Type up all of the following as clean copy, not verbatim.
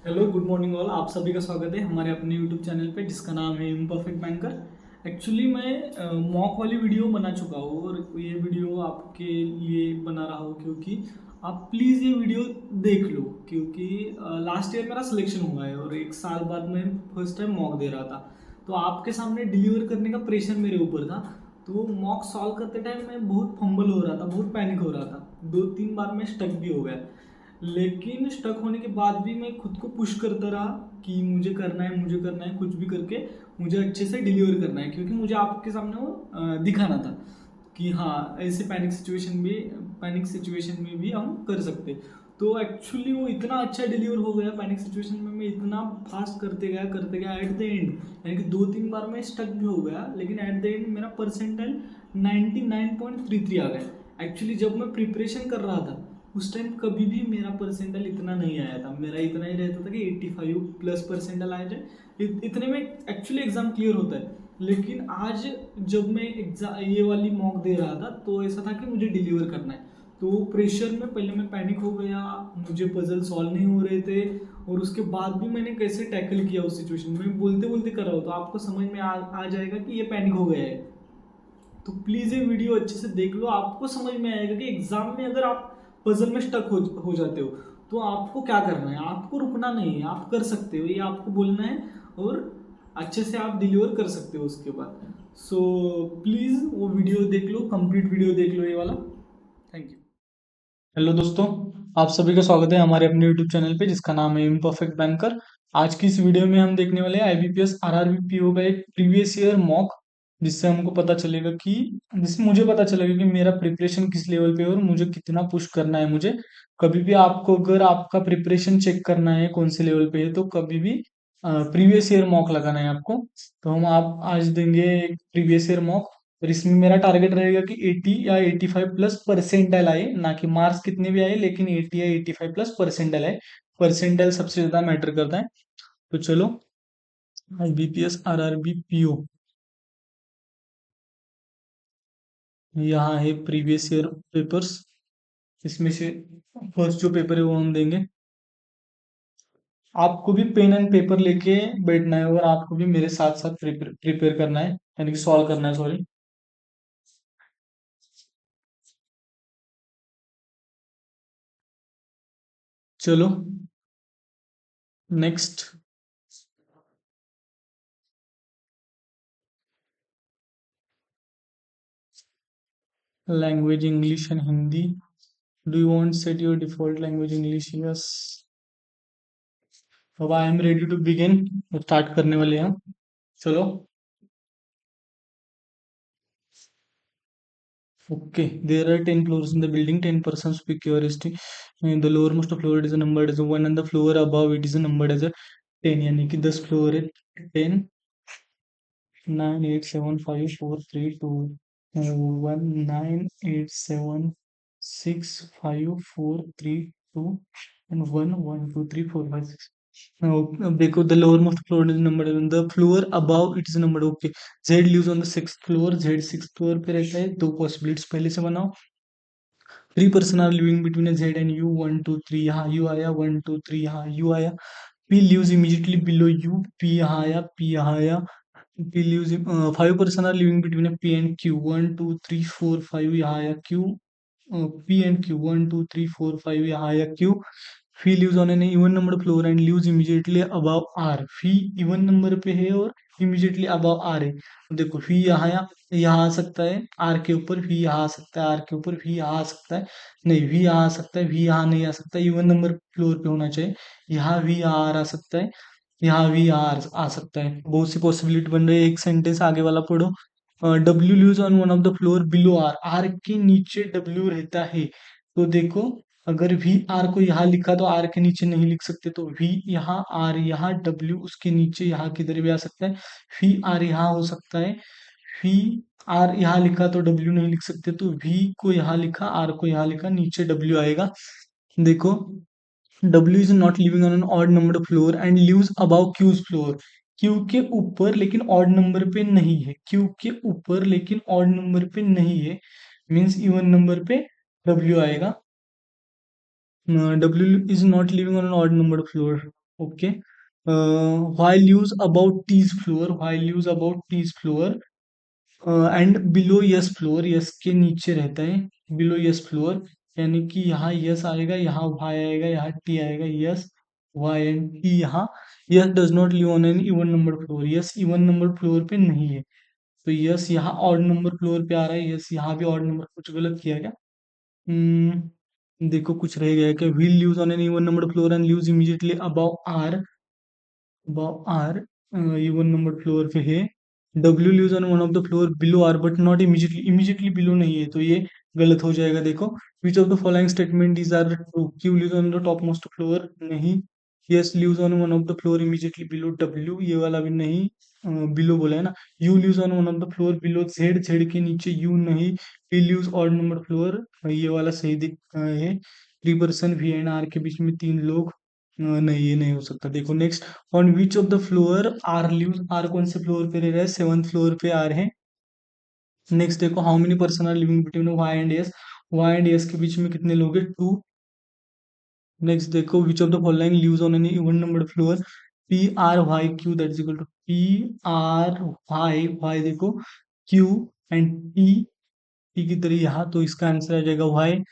Hello good morning all. आप सभी का स्वागत है हमारे अपने यूट्यूब चैनल पे जिसका नाम है इम्परफेक्ट बैंकर। एक्चुअली मैं मॉक वाली वीडियो बना चुका हूँ और ये वीडियो आपके लिए बना रहा हूँ क्योंकि आप प्लीज़ ये वीडियो देख लो, क्योंकि लास्ट ईयर मेरा सिलेक्शन हुआ है और एक साल बाद मैं फर्स्ट टाइम मॉक दे रहा था। तो आपके सामने डिलीवर करने का प्रेशर मेरे ऊपर था। तो मॉक सॉल्व करते टाइम मैं बहुत फंबल हो रहा था, बहुत पैनिक हो रहा था, 2-3 बार मैं स्टक भी हो गया। लेकिन स्टक होने के बाद भी मैं खुद को पुश करता रहा कि मुझे करना है, मुझे करना है, कुछ भी करके मुझे अच्छे से डिलीवर करना है, क्योंकि मुझे आपके सामने वो दिखाना था कि हाँ ऐसे पैनिक सिचुएशन में भी हम कर सकते। तो एक्चुअली वो इतना अच्छा डिलीवर हो गया, पैनिक सिचुएशन में मैं इतना फास्ट करते गया एट द एंड, यानी कि 2-3 बार मैं स्टक भी हो गया, लेकिन एट द एंड मेरा परसेंटाइल 99.33 आ गया। एक्चुअली जब मैं प्रिपरेशन कर रहा था उस टाइम कभी भी मेरा परसेंटाइल इतना नहीं आया था, मेरा इतना ही रहता था कि 85 प्लस परसेंटाइल आ जाए, इतने में एक्चुअली एग्ज़ाम क्लियर होता है। लेकिन आज जब मैं एग्जाम ये वाली मॉक दे रहा था तो ऐसा था कि मुझे डिलीवर करना है। तो प्रेशर में पहले मैं पैनिक हो गया, मुझे पजल सॉल्व नहीं हो रहे थे, और उसके बाद भी मैंने कैसे टैकल किया उस सिचुएशन में बोलते बोलते कर रहा हूँ, तो आपको समझ में आ जाएगा कि ये पैनिक हो गया है। तो प्लीज़ ये वीडियो अच्छे से देख लो, आपको समझ में आएगा कि एग्जाम में अगर आप पजल में स्टक हो जाते हो तो आपको क्या करना है। आपको रुकना नहीं है, आप कर सकते हो, ये आपको बोलना है और अच्छे से आप डिलीवर कर सकते हो उसके बाद। सो प्लीज़ वो वीडियो देख लो, कंप्लीट वीडियो देख लो ये वाला। Thank you. हेलो दोस्तों, आप सभी का स्वागत है हमारे अपने यूट्यूब चैनल पे जिसका नाम है इम्परफेक्ट बैंकर। आज की इस वीडियो में हम देखने वाले हैं आईबीपीएस आरआरबी पीओ का एक प्रीवियस ईयर मॉक, जिससे हमको पता चलेगा कि जिससे मुझे पता चलेगा कि मेरा प्रिपरेशन किस लेवल पे है और मुझे कितना पुश करना है। मुझे कभी भी आपको अगर आपका प्रिपरेशन चेक करना है कौन से लेवल पे है तो कभी भी प्रीवियस ईयर मॉक लगाना है आपको। तो हम आप आज देंगे एक प्रीवियस ईयर मॉक, और इसमें मेरा टारगेट रहेगा कि 80 या 85 प्लस परसेंटाइल आए, ना कि मार्क्स कितने भी आए, लेकिन 80 या 85 प्लस परसेंटाइल आए। परसेंटाइल सबसे ज्यादा मैटर करता है। तो चलो, बीपीएस आरआरबी पीओ, यहाँ है प्रीवियस ईयर पेपर्स। इसमें से फर्स्ट जो पेपर है वो हम देंगे। आपको भी पेन एंड पेपर लेके बैठना है और आपको भी मेरे साथ साथ प्रिपेयर करना है, यानी कि सॉल्व करना है, सॉरी। चलो next. Language English and Hindi. Do you want set your default language English? Yes. अब I am ready to begin. Start करने वाले हैं हम। चलो। Okay, there are 10 floors in the building, 10 persons speak curiosity. The lowermost floor is numbered as a 1 and the floor above it is numbered as a 10, यानी कि 10 floor है। 10, 9, 8, 7, 5, 4, 3, 2, 1, 9, 8, 7, 6, 5, 4, 3, 2 and 1, 1, 2, 3, 4, 5, 6। अब देखो, the lower most floor is number, the floor above it is number. Okay, Z lives on the six floor, Z six floor पे रहता है। दो possibilities पहले से बनाओ। 3 person are living between Z and U, 1, 2, 3, यहाँ यू आया, 1, 2, 3, यहाँ यू आया। P lives immediately below U, P यहाँ आया, पी यहाँ आया। P lives 5 person are living between P and Q, 1, 2, 3, 4, 5, यहाँ आया क्यू। पी एंड क्यू, 1, 2, 3, 4, 5, यहाँ आया Q. V lives on an even number floor and lives immediately above R. V even number पे है और इमीडिएटली अबव आर है। देखो, फी यहाँ आ सकता है आर के ऊपर, वी यहाँ आ सकता है आर के ऊपर, वी यहाँ आ सकता है, नहीं वी यहाँ आ सकता है, वी यहाँ नहीं आ सकता, इवन नंबर फ्लोर पे होना चाहिए। यहाँ वी आर आ सकता है, यहाँ वी आर आ सकता है। बहुत सी पॉसिबिलिटी बन रही है। एक सेंटेंस आगे वाला पढ़ो। W lives on one of the floor below R, R के नीचे डब्ल्यू रहता है। तो देखो, अगर वी आर को यहाँ लिखा तो आर के नीचे नहीं लिख सकते, तो वी यहाँ, आर यहाँ, डब्ल्यू उसके नीचे, यहाँ किधर भी आ सकता है। वी आर यहाँ हो सकता है, वी आर यहाँ लिखा तो डब्ल्यू नहीं लिख सकते, तो वी को यहाँ लिखा, आर को यहाँ लिखा, नीचे डब्ल्यू आएगा। देखो, W is not living on an odd number floor and lives above Q's floor. Q के ऊपर लेकिन ऑड नंबर पे नहीं है, क्यू के ऊपर लेकिन ऑड नंबर पे नहीं है, मीन्स इवन नंबर पे डब्ल्यू आएगा। W is not living on an odd number floor. Okay, while use about T's floor, while use about T's floor and below yes floor, yes के नीचे रहता है below yes floor, यानी कि यहाँ yes आएगा, यहाँ वाई आएगा, यहाँ टी आएगा, यस वाई एंड टी, यहाँ yes does not live on an even number floor, yes even number floor पे नहीं है, तो यस यहाँ ऑड नंबर फ्लोर पे आ रहा है, यस यहाँ भी ऑड नंबर, कुछ गलत किया क्या? देखो कुछ रह गया क्या, will lives on an even number floor and lives immediately above R, R even number floor पे है, W lives on one of the floor below R but not immediately, immediately below नहीं है, तो ये गलत हो जाएगा। देखो, which of the following statement is are true, Q lives on the top most floor, नहीं, S lives on one of the floor immediately below W, ये वाला भी नहीं, बिलो बोला है ना, U lives on one of the floor below Z, Z के नीचे यू नहीं, P lives odd number floor, ये वाला सही दिख है, three person V and R के बीच में तीन लोग, नहीं ये नहीं हो सकता। देखो next, on which of the floor R lives, R कौन से फ्लोर पे रह रहा है, सेवंथ फ्लोर पे आर है। नेक्स्ट देखो, how many person are living between Y and S, Y and S के बीच में कितने लोग हैं, टू। नेक्स्ट देखो, which of the following lives on an even number floor, P R Y Q that is equal to P R Y, Y देखो Q and T, T की तरह यहाँ, तो इसका आंसर आ जाएगा Y.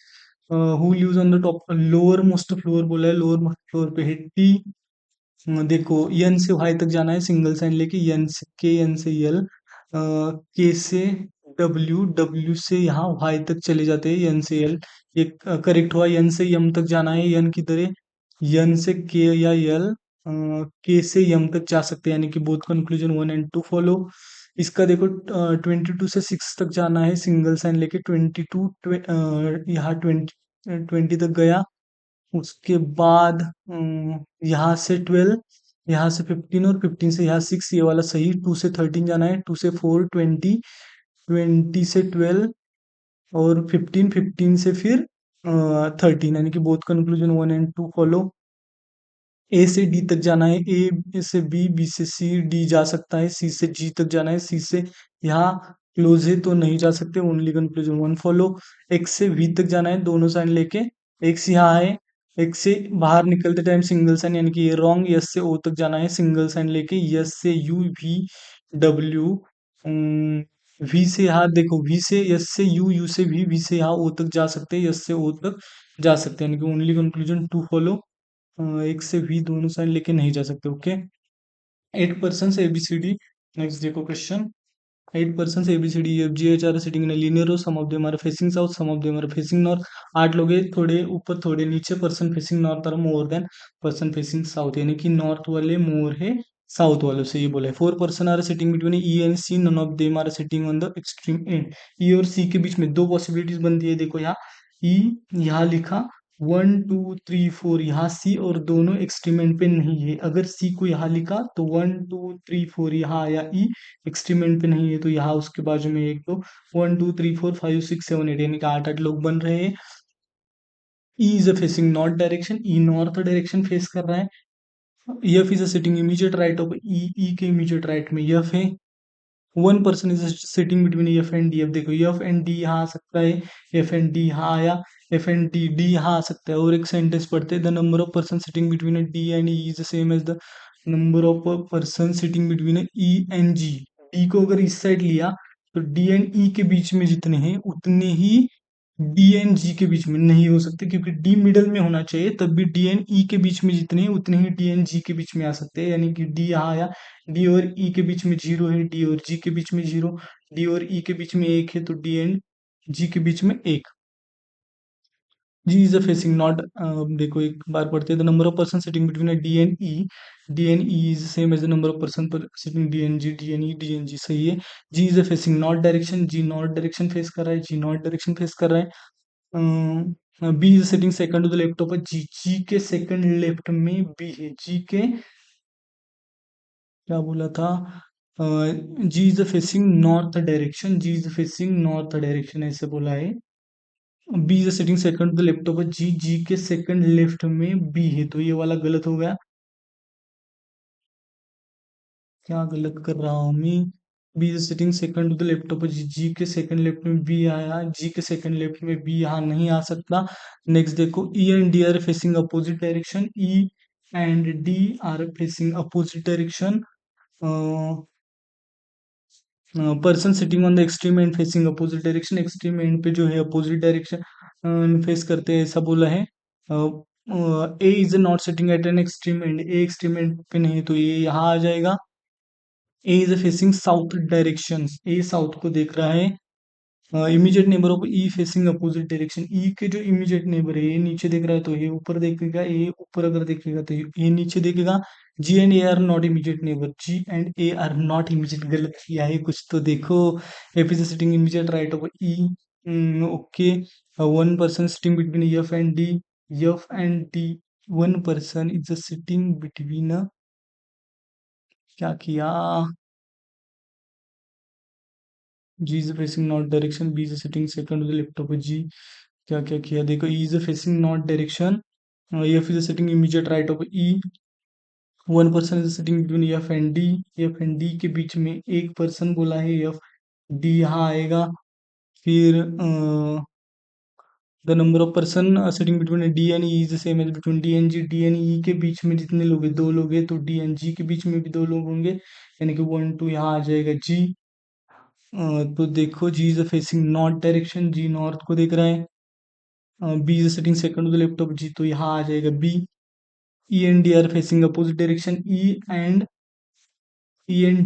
Who lives on the top lower most floor बोला है, लोअर मोस्ट फ्लोर पे है टी। देखो एन से वाई तक जाना है सिंगल साइन लेके, एन से के, एन से यल, के से डब्ल्यू, डब्ल्यू से यहाँ वाई तक चले जाते हैं, एन से एल, ये करेक्ट हुआ। एन से यम तक जाना है, एन की तरह, एन से के या यल, के से यम तक जा सकते हैं, यानी कि both conclusion one and two follow. इसका देखो 22 से 6 तक जाना है सिंगल साइन लेके, 22 यहाँ 20 तक गया, उसके बाद यहाँ से 12, यहाँ से 15 और 15 से यहाँ 6, ये वाला सही, 2 से 13 जाना है, 2 से 4 20, 20 से 12 और 15, 15 से फिर 13, यानी कि both conclusion one and two follow. A से डी तक जाना है, ए से बी, बी से सी, डी जा सकता है, सी से जी तक जाना है, सी से यहाँ क्लोज है तो नहीं जा सकते, only conclusion one follow. X से वी तक जाना है दोनों साइन लेके, एक्स यहाँ है, एक्स से बाहर निकलते टाइम सिंगल साइन, यानी कि ये रॉन्ग, यस से ओ तक जाना है सिंगल साइन लेके, यस से यू वी डब्ल्यू, वी से यहाँ देखो, वी से यस से यू, यू से वी, वी से यहाँ ओ तक जा सकते हैं, यस से ओ तक जा सकते हैं, यानी कि ओनली कंक्लूजन टू फॉलो। एक से भी दोनों साइड लेके नहीं जा सकते, ओके। 8 persons ABCD, नेक्स्ट देखो question, 8 persons ABCD EFG H are sitting in a linear row, some of them are facing south, some of them are facing north, 8 लोग हैं, थोड़े ऊपर थोड़े नीचे, पर्सन फेसिंग नॉर्थ और more than person facing south, यानी कि north वाले मोर है साउथ वालों से, ये बोला है। 4 person are sitting between E and C, none of them are sitting on the extreme end, E और सी के बीच में दो पॉसिबिलिटीज बनती है, देखो यहाँ ई, यहाँ लिखा 1 2 3 4, यहाँ सी और दोनों एक्सट्रीम एंड पे नहीं है, अगर सी को यहाँ लिखा तो 1 2 3 4 यहाँ आया ई, एक्सट्रीम एंड पे नहीं है, तो यहाँ उसके बाजू में एक तो 1 2 3 4 5 6 7 8, यानी कि 8 लोग बन रहे हैं। E is a facing north direction, E north direction face कर रहा है। F is a sitting immediate right of E, E के इमीडिएट राइट में एफ है। 1 person is sitting between F and D, F देखो एफ एंड डी यहाँ आ सकता है, एफ एंड डी यहाँ आया, एफ एंड डी, डी यहाँ आ सकता है, और एक सेंटेंस पढ़ते हैं, the number of person sitting between D and E is the same as the number of person sitting between E and G. D को अगर इस साइड लिया तो डी एंड ई के बीच में जितने हैं उतने ही डी एंड जी के बीच में नहीं हो सकते, क्योंकि डी मिडल में होना चाहिए, तब भी डी एंड ई के बीच में जितने हैं उतने ही डी एंड जी के बीच में आ सकते हैं, यानी कि डी यहाँ आया, डी और ई के बीच में 0 है, डी और जी के बीच में 0, डी और ई के बीच में 1 है, तो डी एंड जी के बीच में 1। G is a facing north, देखो एक बार पढ़ते हैं, the number of person sitting between D and E, D and E is same as the number of person sitting D and G, D and E, D and G, सही है। G is a facing north direction, G north direction face कर रहा है, जी north direction face कर रहा है। B is sitting second to the left of G, G के second left में बी है, जी के क्या बोला था, G is facing north direction, G is facing north direction ऐसे बोला है। B is sitting second to the left of G, G के सेकंड लेफ्ट में बी है, तो ये वाला गलत हो गया, क्या गलत कर रहा हूँ मैं, B is sitting second to the left of G, G के सेकंड लेफ्ट में बी आया, जी के सेकंड लेफ्ट में बी यहाँ नहीं आ सकता। नेक्स्ट देखो, ई and D are facing opposite direction, E and D are facing opposite direction. Person sitting on the extreme and facing opposite direction, extreme end पे जो है अपोजिट डायरेक्शन फेस करते हैं, ऐसा बोला है. A is not sitting at an extreme end, A extreme end पे नहीं तो ये यहाँ आ जाएगा. A is facing south direction, A south को देख रहा है. Immediate neighbour of E facing opposite direction, E के जो इमीडिएट नेबर है ये नीचे देख रहा है तो ये ऊपर देखेगा, ये ऊपर अगर देखेगा तो ये नीचे देखेगा. G and A are not immediate neighbour, G and A are not immediate, गलत किया है कुछ तो देखो. F is sitting immediate right of E. Okay. One person sitting between F and D, F and D, one person is sitting between, क्या किया, G is facing north direction, B is sitting second to the left of G. क्या क्या किया देखो, E is facing north direction, F is sitting immediate right of E. One person is sitting between F and D, F and D के बीच में एक person बोला है एफ, डी यहाँ आएगा. फिर the number of person sitting between D and E is same as between D and G, D and E के बीच में जितने लोग हैं, दो लोग हैं, तो डी एंड जी के बीच में भी दो लोग होंगे, यानी कि वन टू यहाँ आ जाएगा जी. तो देखो G is facing north direction, G north को देख रहा है. B is sitting second to the left of G, तो यहाँ आ जाएगा B. E and D are facing opposite direction, E and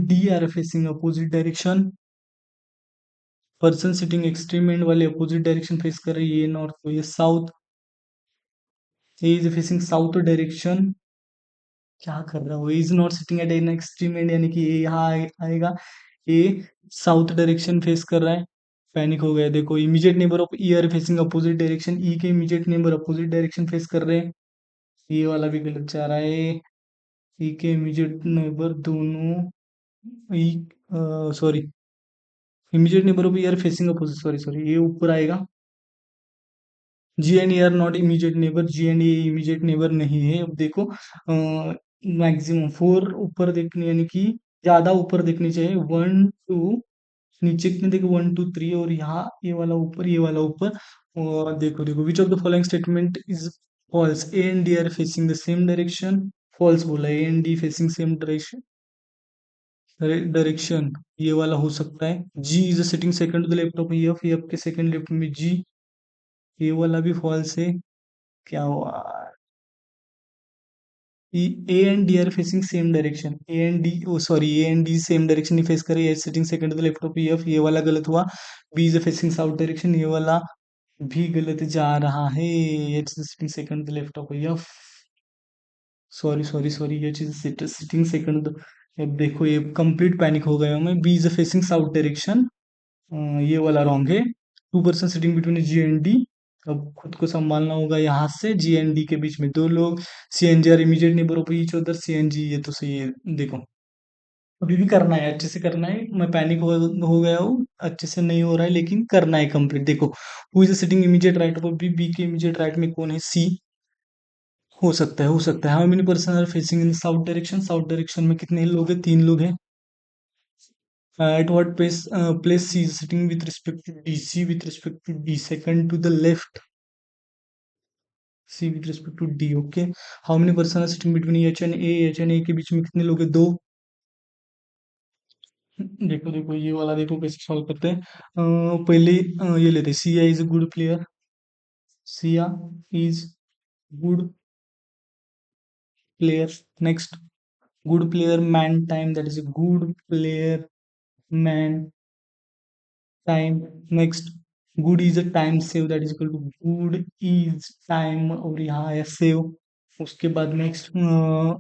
D are facing opposite direction. Person sitting extreme end वाले opposite direction face कर रही है, ये north तो ये south. A is facing south direction, क्या कर रहा हूँ, is not sitting at an extreme and, यानी कि ये यहाँ आएगा. ये साउथ डायरेक्शन फेस कर रहा है. पैनिक हो गया देखो, immediate neighbour of E are facing opposite direction, E के immediate neighbour opposite direction face कर रहे हैं. ये वाला भी गलत जा रहा है. ई के इमीडिएट नेबर दोनों, E, sorry, immediate neighbour of E are facing opposite, sorry sorry, ये ऊपर आएगा. G and A are not immediate neighbour, G and A immediate neighbour नहीं है. अब देखो मैक्सिमम फोर ऊपर देखने, यानी कि ज्यादा ऊपर देखनी चाहिए. वन टू, नीचे कितने देखो, वन टू थ्री, और यहाँ ये वाला ऊपर, ये वाला ऊपर. और देखो देखो, which of the following statement is false, A and D are facing the same direction, false बोला है. A and D facing same direction, direction ये वाला हो सकता है. G is sitting second to the left of F, F के second left में G, ये वाला भी फॉल्स है. क्या हुआ, A and D are facing same direction, A and D, oh sorry, A and D same direction ही face करे, H sitting second to the left of F, ये वाला गलत हुआ. B is facing south direction, ये वाला भी गलत जा रहा है. H sitting second to the left of F, sorry sorry sorry, H is sitting second. अब देखो ये कंप्लीट पैनिक हो गया मैं. B is facing south direction, ये वाला रॉन्ग है. Two person sitting between G and D, अब खुद को संभालना होगा यहाँ से. जी एंड डी के बीच में दो लोग, C and G are immediate neighbour of each other, C and G, ये तो सही है. देखो अभी भी करना है, अच्छे से करना है. मैं पैनिक हो गया हूँ, अच्छे से नहीं हो रहा है, लेकिन करना है कंप्लीट. देखो, who is sitting immediate right of B, B के इमीडिएट राइट में कौन है, सी. हो सकता है, हो सकता है. How many person are facing in south direction, south direction में कितने लोग हैं, तीन लोग हैं. At what place C is sitting with respect to D? C with respect to D, second to the left. C with respect to D. Okay. How many person are sitting between H and A? H and A के बीच में कितने लोग हैं, दो. देखो देखो, ये वाला देखो कैसे सॉल्व करते हैं. पहले ये लेते हैं. Siya is a good player, Siya is good player. Next, good player man time, that is a good player man time. Next, good is a time save, that is equal to good is time, और यहाँ है save. उसके बाद next,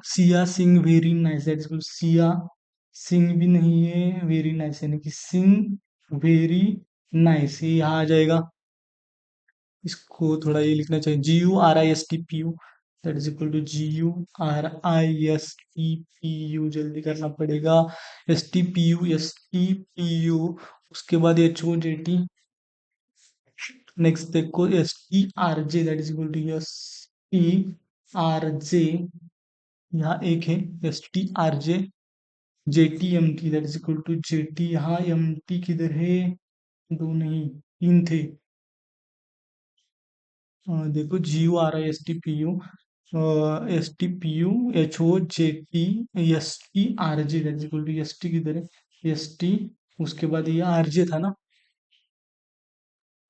Siya sing very nice, that is equal to Siya sing भी नहीं है, very nice, यानी कि सिंग वेरी नाइस, ये यहाँ आ जाएगा. इसको थोड़ा ये लिखना चाहिए, G U R I S T P U, that is equal to G U R I S T P U, जल्दी करना पड़ेगा. S T P U, S T P U. उसके बाद H O J T. Next देखो, S T R J, that is equal to S T R J, यहाँ एक है. S T R J, J T M T, that is equal to J T, यहाँ M T किधर है, दो नहीं तीन थे. देखो, G U R I S T P U, S T P U H O J T S T R J that equal to S T किधर है एस टी उसके बाद ये आर जे था ना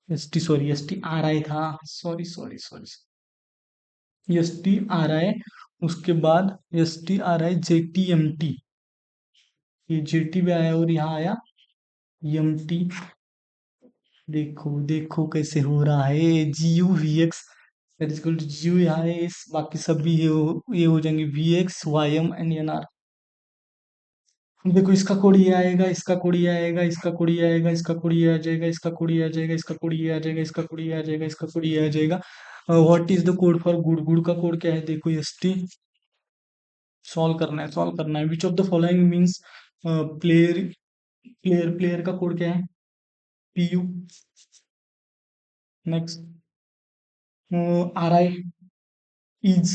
S T sorry S T R I था sorry sorry sorry S T R I उसके बाद S T R I J T M T ये जे टी भी आया और यहाँ आया एम टी देखो देखो कैसे हो रहा है G U V X that is equal to G U यहाँ है बाकी सब भी ये हो जाएंगे V X Y M and N R देखो इसका कोड ये आएगा इसका कोड ये आएगा इसका कोड ये आएगा इसका कोड ये आ जाएगा इसका कोड ये आ जाएगा इसका कोड ये आ जाएगा इसका कोड ये आ जाएगा इसका कोड ये आ जाएगा what is the code for गुड़ गुड़ का कोड क्या है देखो एस टी सॉल्व करना है which of the following means player player player का कोड क्या है P U next are I is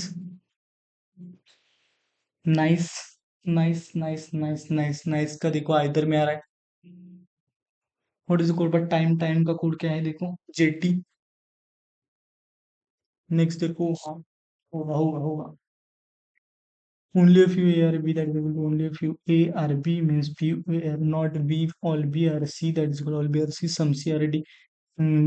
nice nice nice nice nice nice का देखो इधर में आ रहा है what is the code but time time का कोड क्या है देखो जेटी नेक्स्ट देखो हाँ होगा होगा होगा only a few A or B that is equal to only a few A or B means few A are not B all B or C that is equal to all B or C some C or D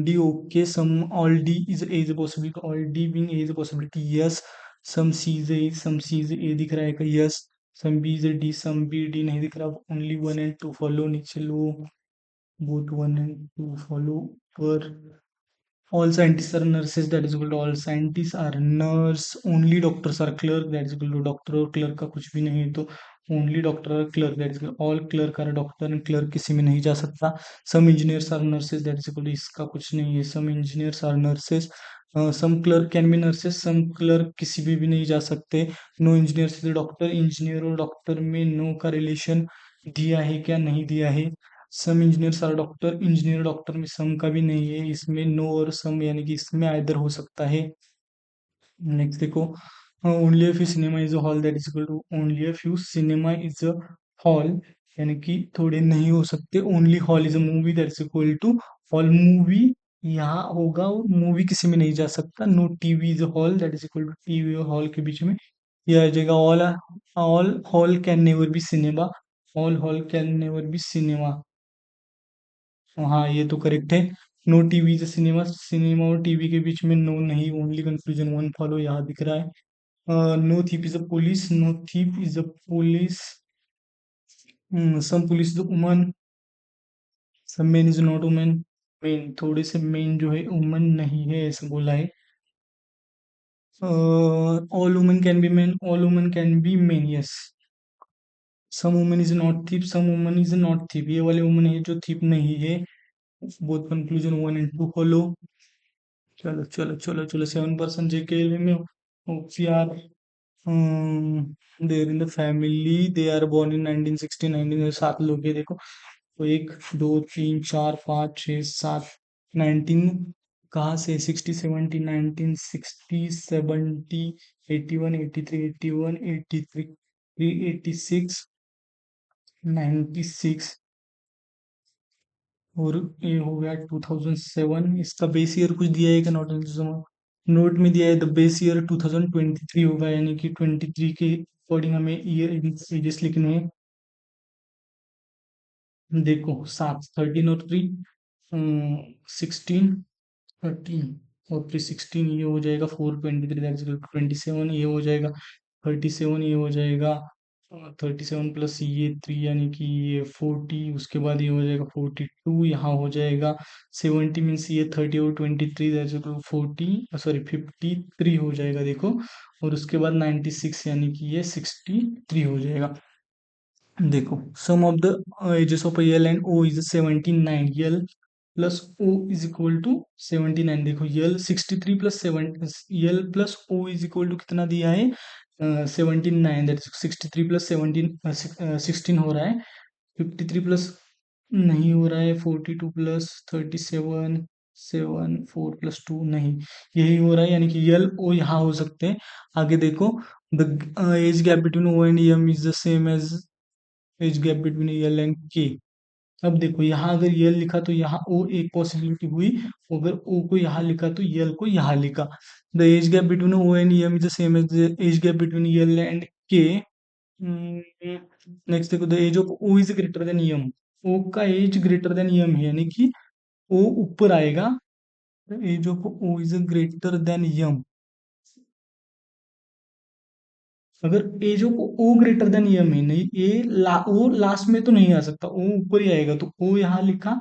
D okay some all D is A is a possibility all D being A is a possibility yes some C is A some C is A दिख रहा है का yes some B is a D some B D नहीं दिख रहा only 1 and 2 follow नीचे लो both 1 and 2 follow पर all scientists are nurses that is equal to all scientists are nurse only doctors are clerk that is equal to doctor और clerk का कुछ भी नहीं है तो only doctor और clerk that is equal to all clerk are doctor and clerk किसी में नहीं जा सकता some engineers are nurses that is equal to इसका कुछ नहीं है some engineers are nurses some clerk can be nurses some clerk किसी भी नहीं जा सकते no engineers is a doctor engineer और doctor में no का relation दिया है क्या नहीं दिया है some engineers are doctor engineer doctor में सम का भी नहीं है इसमें नो और सम यानी कि इसमें आइदर हो सकता है नेक्स्ट देखो only a few cinema is a hall that is equal to only a few cinema is a hall यानी कि थोड़े नहीं हो सकते only hall is a movie that is equal to hall movie यहाँ होगा मूवी किसी में नहीं जा सकता no TV is a hall that is equal to TV और हॉल के बीच में यह आ जाएगा all all hall can never be cinema all hall can never be cinema हाँ ये तो करेक्ट है no TV is cinema cinema और टीवी के बीच में नो नहीं ओनली कंक्लूजन वन फॉलो यहाँ दिख रहा है no thief is a police no thief is a police some police is woman some men is not women men थोड़े से मेन जो है वुमन नहीं है ऐसा बोला है all women can be men all women can be men yes some women is not thief some woman is not thief ये वाले वुमन है जो थीप नहीं है both conclusion one and two follow चलो चलो चलो चलो 7% जेके में OPR there in the family they are born in 1960 19 सात लोग हैं देखो तो एक दो तीन चार पाँच छः सात 19 कहाँ से 60 70 19 60 70 81 83 81 83 86 96 और ये हो गया 2007 इसका बेस ईयर कुछ दिया है क्या नोट नोट में दिया है द बेस ईयर 2023 होगा यानी कि 23 के अकॉर्डिंग हमें ईयर एजेस लिखने हैं देखो सात 13 और 3 16 13 और फिर 16 ये हो जाएगा 423 27 ये हो जाएगा 37 ये हो जाएगा 37 प्लस ये 3 यानी कि ये 40 उसके बाद ये हो जाएगा 42 यहाँ हो जाएगा 70 मीन्स ये 30 और 23 40 सॉरी 53 हो जाएगा देखो और उसके बाद 96 यानी कि ये 63 हो जाएगा देखो sum of the ages of L and O is 79 L plus O is equal to 79 देखो L 63 plus 7 L plus O is equal to कितना दिया है 79 दैट 63 प्लस 17 16 हो रहा है 53 प्लस नहीं हो रहा है 42 प्लस 37 4 प्लस 2 नहीं यही हो रहा है यानी कि यल ओ यहाँ हो सकते हैं आगे देखो the age gap between O and M is the same as age gap between L and K अब देखो यहाँ अगर यल लिखा तो यहाँ ओ एक पॉसिबिलिटी हुई, अगर ओ को यहाँ लिखा तो यल को यहाँ लिखा। The age gap between O and M is the same as the age gap between L and K. Next देखो, the age of O is greater than M. O का एज ग्रेटर देन एम है, यानी कि O ऊपर आएगा। Age of O is greater than M. अगर age of O greater than M है, नहीं ओ लास्ट में तो नहीं आ सकता, ओ ऊपर ही आएगा, तो ओ यहाँ लिखा,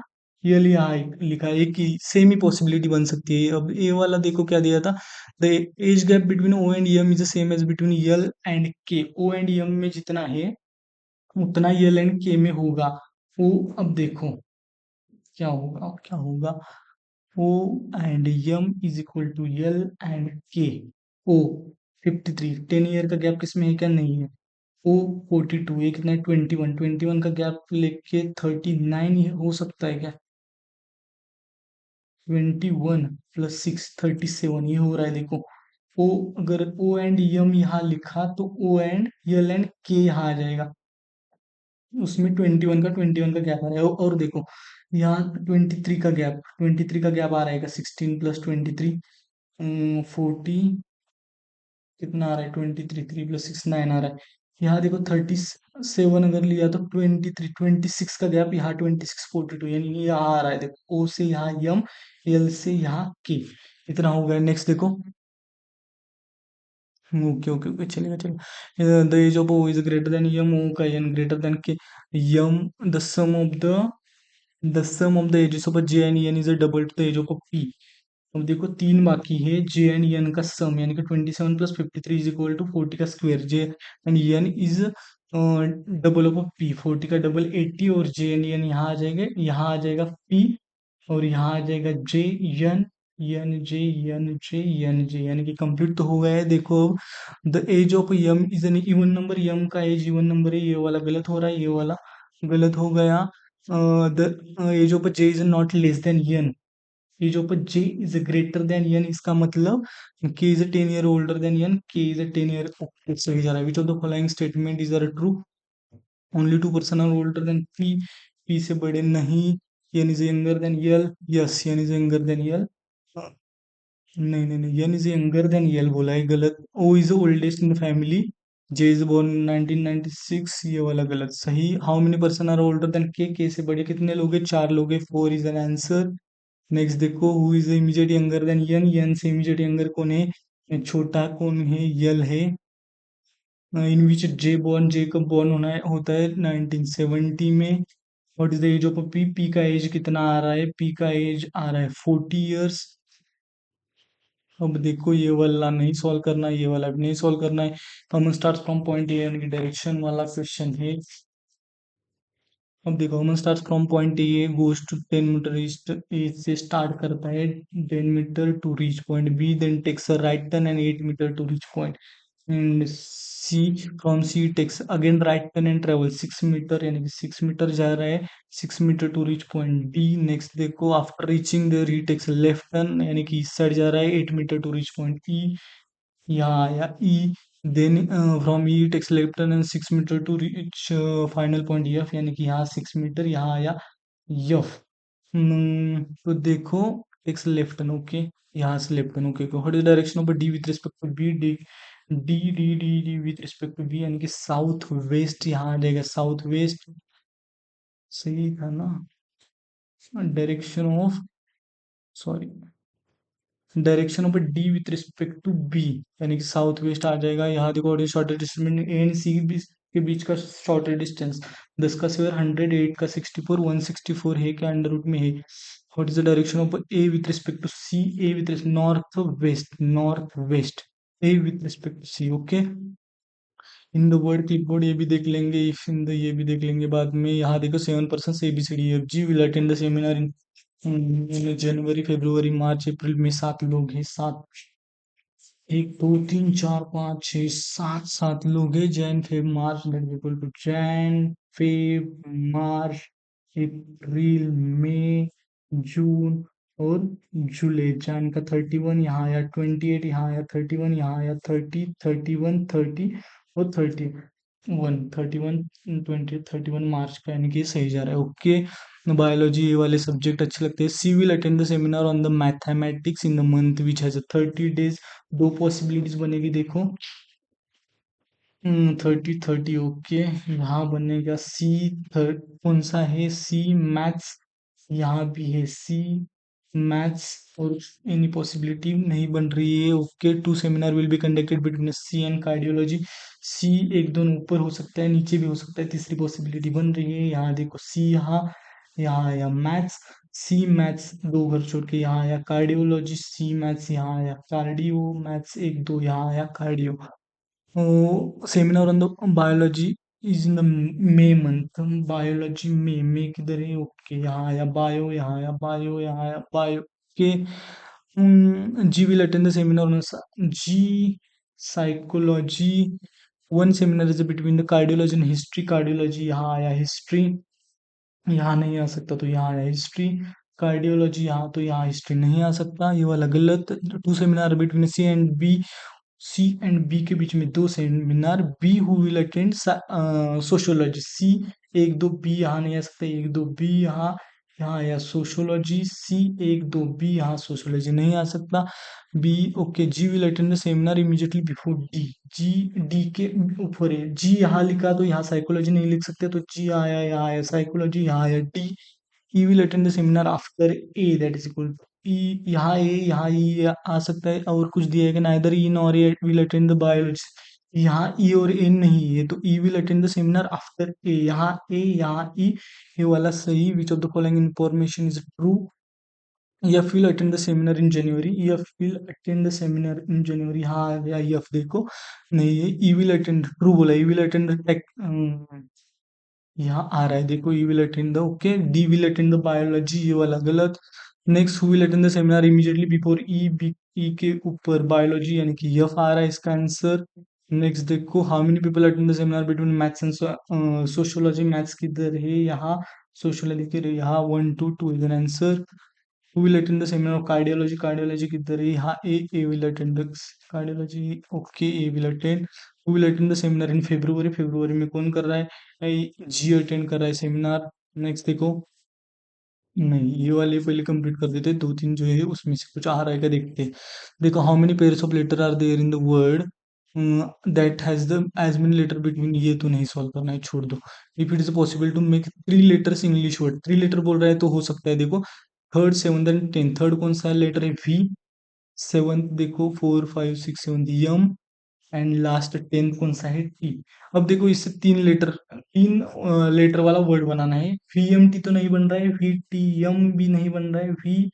यल यहाँ लिखा, एक ही सेम ही पॉसिबिलिटी बन सकती है। अब ए वाला देखो क्या दिया था, the age gap between O and M is the same as between L and K. O and M में जितना है उतना यल एंड के में होगा। ओ, अब देखो क्या होगा, अब क्या होगा, O and M is equal to L and K. O 53, 10 year का गैप किसमें है, क्या नहीं है। ओ 42, ये कितना है, 21, 21 का गैप लेके 39 हो सकता है क्या। 21 प्लस 6 37 ये हो रहा है देखो। ओ, अगर ओ एंड यम यहाँ लिखा तो ओ एंड यल एंड के यहाँ आ जाएगा, उसमें 21 का गैप आ रहा है। और देखो यहाँ 23 का गैप आ रहेगा, 16 प्लस 23 40, कितना आ रहा है, 23, 3 + 6 9 आ रहा है। यहाँ देखो 37 अगर लिया तो 26 का गैप, यहाँ 26 42, यानी यहाँ आ रहा है देखो, ओ से यहाँ यम, एल से यहाँ के, इतना हो गया। नेक्स्ट देखो, ओके ओके ओके, चलेगा चलेगा। The age of O is greater than M, O का N greater than K. M, the sum of the ages of J and N is a double to the age of P. अब देखो तीन बाकी है, जे and N का सम, यानी कि 27 plus 53 is equal to 40 का square. J and N is double of P, 40 का डबल 80, और जे एंड एन यहाँ आ जाएगा, यहाँ आ जाएगा पी, और यहाँ आ जाएगा जे एन, एन जे, यानी कि कंप्लीट तो हो गया है। देखो अब, the age of M is an even number, M का एज इवन नंबर है, ये वाला गलत हो रहा है, ये वाला गलत हो गया। The age of J is not less than N, age of J is greater than N, इसका मतलब K is 10 year older than N, K is 10 year, सही जा रहा है। Which of the following statement is are true, only 2 person are older than P, P से बड़े नहीं, N is younger than L, yes N is younger than L, नहीं नहीं नहीं, N is younger than L बोला है, गलत। O is oldest in the family, J is born 1996, ये वाला गलत। सही, how many person are older than K से बड़े कितने लोग हैं, 4 लोग हैं, 4 इज एन आंसर। नेक्स्ट देखो, who is immediate younger than N, N से इमीडिएट यंगर कौन है, छोटा कौन है, यल है। इन विच जे बॉर्न, जे कब बॉर्न होता है 1970 में। What is the age of P, P का एज कितना आ रहा है, पी का एज आ रहा है 40 ईयर्स। अब देखो ये वाला नहीं सॉल्व करना, ये वाला भी नहीं सॉल्व करना है। Common start from point A, यानी कि डायरेक्शन वाला क्वेश्चन है। अब देखो, common start from point A goes to 10 metre east, A से स्टार्ट करता है 10 metre to reach point B, then takes a right turn and 8 metre to reach point, and C, from C takes again right turn and travel 6 metre, यानी कि 6 metre जा रहा है, 6 metre to reach point D. Next देखो, after reaching there he takes left turn, यानी कि इस side जा रहा है 8 metre to reach point E, यहाँ आया E. Then from E takes left turn and 6 metre to reach final point F, यानी कि यहाँ 6 मीटर, यहाँ आया यफ। तो देखो, टेक्स लेफ्ट टर्न, ओके, यहाँ से left turn, okay. What is direction of D with respect to B, D D D D D with respect to B, यानी कि साउथ वेस्ट, यहाँ आ जाएगा साउथ वेस्ट, सही था ना। Direction of, sorry, direction of D with respect to B, यानी कि साउथ वेस्ट आ जाएगा। यहाँ देखो, shortest distance A and C के बीच का शॉर्टेस्ट डिस्टेंस, 10 का स्क्वायर 100, 8 का 64, 164 है क्या, अंडर रूट में है। What is the direction of A with respect to C, A with north west, north west, A with respect to C, okay. In the word clipboard, ये भी देख लेंगे, इफ इन द, ये भी देख लेंगे बाद में। यहाँ देखो 7 person ABCDEFG will attend the seminar in January February March April में, 7 लोग हैं, 7, 1 2 3 4 5 6 7, 7 लोग हैं। Jan Feb March, that equal to Jan Feb March April मई जून और जुलाई। जैन का 31, यहाँ आया 28, यहाँ आया 31, यहाँ आया 30, 31, 30 और 30। मार्च का, यानी कि सही जा रहा है। ओके, बायोलॉजी ये वाले सब्जेक्ट अच्छे लगते हैं। C will attend the seminar on the mathematics in the month which has 30 days. दो पॉसिबिलिटीज बनेगी देखो, 30 30। ओके, यहाँ बनेगा सी कौन सा है, सी मैथ्स, यहाँ भी है सी मैथ्स, और एनी पॉसिबिलिटी नहीं बन रही है। Okay, two seminar will be conducted between C and cardiology. C एक दोनों ऊपर हो सकता है, नीचे भी हो सकता है, तीसरी पॉसिबिलिटी बन रही है। यहाँ देखो सी, यहाँ यहाँ आया मैथ्स, सी मैथ्स दो घर छोड़ के यहाँ आया कार्डियोलॉजी, सी मैथ्स यहाँ आया कार्डियो, मैथ्स एक दो यहाँ आया cardio. Seminar on the biology is in the May month, biology में किधर है, ओके यहाँ आया बायो, यहाँ आया बायो, यहाँ आया बायो के। G will attend the seminar on G psychology. One seminar is between the cardiology and history, cardiology यहाँ आया हिस्ट्री, यहाँ नहीं आ सकता तो यहाँ आया हिस्ट्री, कार्डियोलॉजी यहाँ, तो यहाँ हिस्ट्री नहीं आ सकता, ये वाला गलत। Two seminar between C and B, C and B के बीच में दो seminar, B who will attend sociology, C एक दो बी यहाँ नहीं आ सकता, एक दो बी यहाँ, यहाँ आया सोशियोलॉजी, सी एक दो बी यहाँ, सोशियोलॉजी नहीं आ सकता B. Okay, G will attend the seminar immediately before D, G D के ऊपर है, जी यहाँ लिखा तो यहाँ साइकोलॉजी नहीं लिख सकते, तो जी आया, यहाँ आया साइकोलॉजी, यहाँ आया D. E will attend the seminar after A, that is equal E, यहाँ ए यहाँ ई आ सकता है, और कुछ दिया है कि neither E nor A will attend the biology, यहाँ ई और ए नहीं है, तो E will attend the seminar after A, यहाँ ए यहाँ ई, ये वाला सही। Which of the following information is true, F will attend the seminar in January, F will attend the seminar in January, हाँ आ गया एफ देखो, नहीं है। ई विल अटेंड, ट्रू बोला, E will attend the tech, यहाँ आ रहा है देखो, E will attend the, okay, D will attend the biology, ये वाला गलत। Next, who will attend the seminar immediately before E, B E के ऊपर बायोलॉजी, यानी कि यफ आ रहा है इसका आंसर। नेक्स्ट देखो, how many people attend the seminar between maths and sociology, maths किधर है, यहाँ सोशियोलॉजी के यहाँ 1 2 2 is an answer. Who will attend the seminar of cardiology, cardiology किधर है, यहाँ A will attend cardiology, okay A will attend. Who will attend the seminar in February, February में कौन कर रहा है, जी अटेंड कर रहा है सेमिनार। नेक्स्ट देखो, नहीं ये वाले पहले कंप्लीट कर देते, दो तीन जो है उसमें से कुछ आ रहा है क्या देखते हैं। देखो, how many pairs of letter are there in the word that has the as many letter between, ये तो नहीं सॉल्व करना है, छोड़ दो। If it is possible to make 3 letters English word, 3 letter बोल रहा है तो हो सकता है, देखो third seven and ten, third कौन सा लेटर है, वी, सेवंथ देखो 4 5 6 7 यम, एंड लास्ट 10 कौन सा है, टी। अब देखो इससे 3 लेटर, 3 लेटर वाला वर्ड बनाना है, वी एम टी तो नहीं बन रहा है, वी टी एम भी नहीं बन रहा है, वी,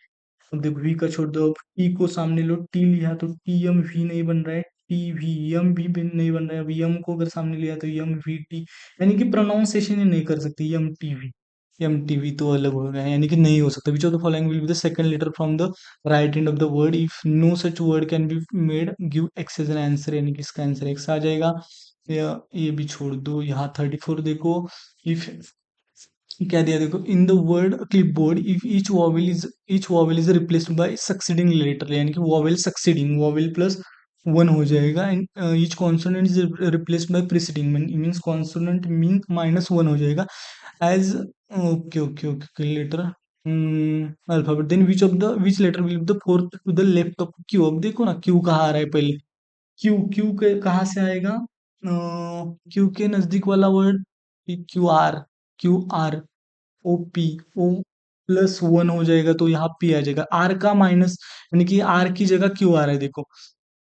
अब देखो वी का छोड़ दो, अब टी को सामने लो, टी लिया तो टी एम वी नहीं बन रहा है, टी वी एम भी नहीं बन रहा है, अब एम को अगर सामने लिया तो एम वी टी, यानी कि प्रोनाउंसिएशन ही नहीं कर सकते, M T V, M T V तो अलग हो गया है, यानी कि नहीं हो सकता। Which of the following will be the second letter from the right end of the word, if no such word can be made give X as an answer, यानी कि इसका आंसर एक्स आ जाएगा। ये भी छोड़ दो, यहाँ 34 देखो, इफ क्या दिया देखो, in the word clipboard if each vowel is replaced by succeeding letter, यानी कि vowel succeeding, vowel plus one हो जाएगा, and each consonant is replaced by preceding means consonant mean -1 हो जाएगा as, okay okay okay letter alphabet, then which letter will be the fourth to the left of Q. अब देखो ना Q कहाँ आ रहा है पहले, क्यू, क्यू के कहाँ से आएगा, क्यू के नजदीक वाला word, Q R, Q R, O P, O +1 हो जाएगा तो यहाँ पी आ जाएगा, आर का माइनस, यानी कि आर की जगह क्यू आ रहा है देखो,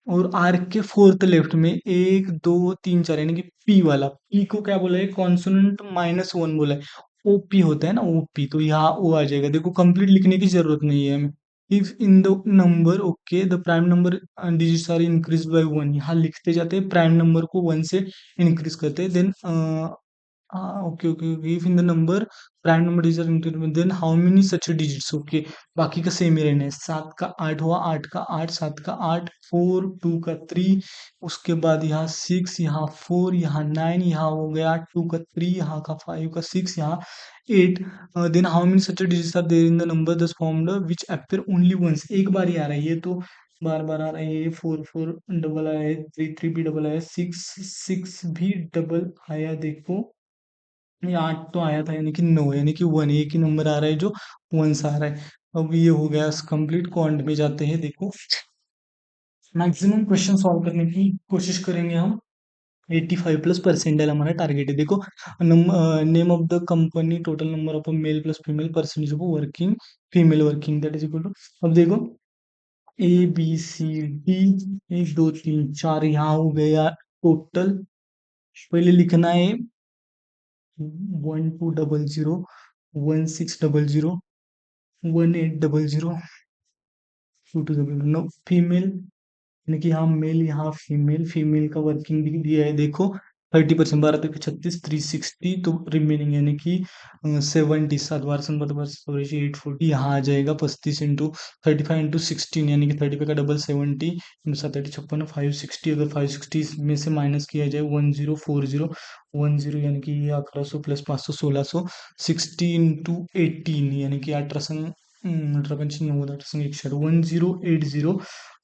और आर के फोर्थ लेफ्ट में 1 2 3 4, यानी कि पी वाला, पी को क्या बोला है, कॉन्सोनेंट -1 बोला है, ओपी होता है ना, ओपी, तो यहाँ ओ आ जाएगा, देखो कंप्लीट लिखने की जरूरत नहीं है हमें। If in the number, okay, the prime number digits are increase by 1, यहाँ लिखते जाते हैं प्राइम नंबर को 1 से इंक्रीज करते हैं, देन हाँ okay okay okay, if in the number prime number is then how many such digits, okay, बाकी का सेम ही रहना है, 7 का 8 हुआ, 8 का 8, 7 का 8, 4 2 का 3, उसके बाद यहाँ 6, यहाँ 4, यहाँ 9, यहाँ हो गया 2 का 3, यहाँ का 5 का 6, यहाँ 8, then how many such digits are there in the number thus formed which appear only once, एक बार ही आ रहा है ये तो, बार बार आ रहा है, 4 4 डबल आया है, 3 3 भी डबल आया है, 6 6 भी डबल आया, देखो ये 8 तो आया था, यानी कि 9, यानी कि 1, एक ही नंबर आ रहा है जो 1 आ रहा है। अब ये हो गया कंप्लीट। क्वांट में जाते हैं, देखो मैक्सिमम क्वेश्चन सॉल्व करने की कोशिश करेंगे हम। 85 प्लस परसेंटाइल हमारा टारगेट है। देखो name of the company, total number of male plus female, percentage of working, female working, that is equal to. अब देखो ए बी सी डी, 1 2 3 4 यहाँ हो गया टोटल। पहले लिखना है 1200, 1600, 1800, 2200। फीमेल, यानी कि यहाँ मेल यहाँ फीमेल, फीमेल का वर्किंग दिया है देखो 30%, 12 36, 360, तो रिमेनिंग यानी कि 70, 7 12 840, यहाँ आ जाएगा 35 इंटू 35 इंटू 16, यानी कि 35 का डबल 70 इंटू 7 56, 560। अगर 560 में से माइनस किया जाए 1040, यानी कि ये 1100 प्लस 500 1600, 60 इंटू 18, यानी कि 18 18 5 9 1080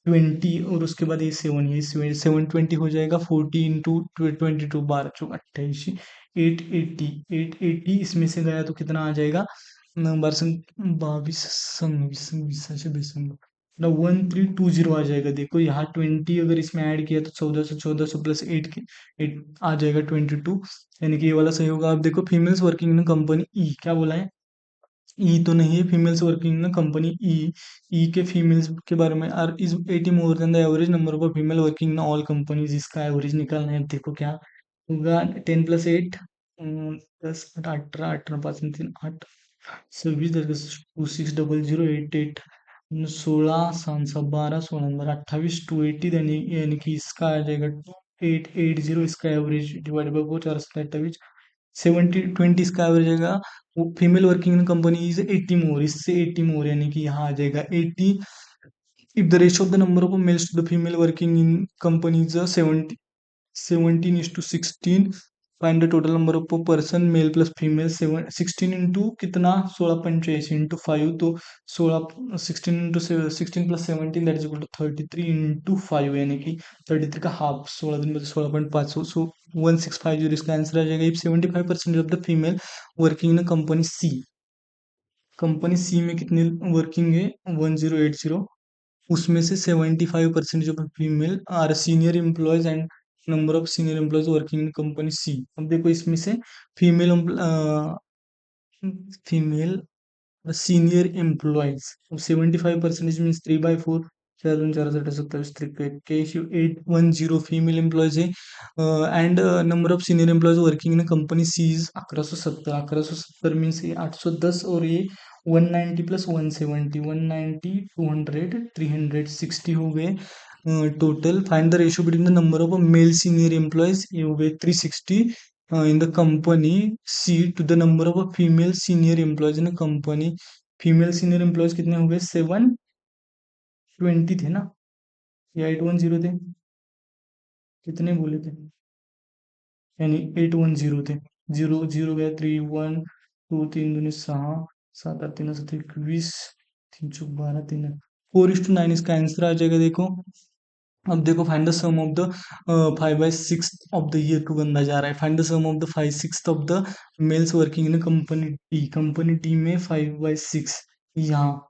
20, और उसके बाद ये 7, ये 720 हो जाएगा। 40 इंटू 22, 880, इसमें से गया तो कितना आ जाएगा, नंबर संग 1320 आ जाएगा। देखो यहाँ 20 अगर इसमें ऐड किया तो 1400 प्लस 8 आ जाएगा 22, यानी कि ये वाला सही होगा। अब देखो females working in company E, क्या बोला है, ई तो नहीं है, females working in company E. E के फीमेल्स के बारे में, are is 80 more than the average number of female working in all companies, इसका एवरेज निकालना है। देखो क्या होगा, 10 + 8 10 18 18 5 3 8 26 2600 88 16 7 12 16 नंबर 28 280, यानी कि इसका आ जाएगा 2880, इसका एवरेज डिवाइड बाई 428, 70 20 इसका एवरेज आएगा। वो female working in company is 80 more, इससे 80 मोर, यानी कि यहाँ आ जाएगा 80। If the ratio of the number of males to the female working in company is 17 17:16, find the total number of person male plus female. 16 into कितना, 16 85 into 5, तो 16 + 17 that is equal to 33 into 5, यानी कि 33 का half, 16 दिन में 16.5, सो 1650, इसका answer आ जाएगा। If 75% of the female working in company C, company C में कितनी वर्किंग है, 1080, उसमें से 75% जो female are senior employees and number of senior employees working in company C. अब देखो इसमें से female female senior employees, 75% means 3/4, 4 4 7 27 810 female employees है। And number of senior employees working in company C is 1170 means ये 810, और ये 190 + 170, 190 200 360 हो गए total. Find the ratio between the number of male senior employees, ये हो गए 360 in the company C to the number of female senior employees in company. Female senior employees कितने हो गए, 720 थे ना, या 810 थे, कितने बोले थे, यानी 810 थे। जीरो जीरो गया, 3 1 2 3 दूनी 6 7 8 3 7 21 3 चौक 12 3 4:9, इसका आंसर आ जाएगा। देखो अब देखो, find the sum of the 5/6 of the year to बंदा जा रहा है। Find the sum of the 5/6 of the males working in company D, company D में 5/6, यहाँ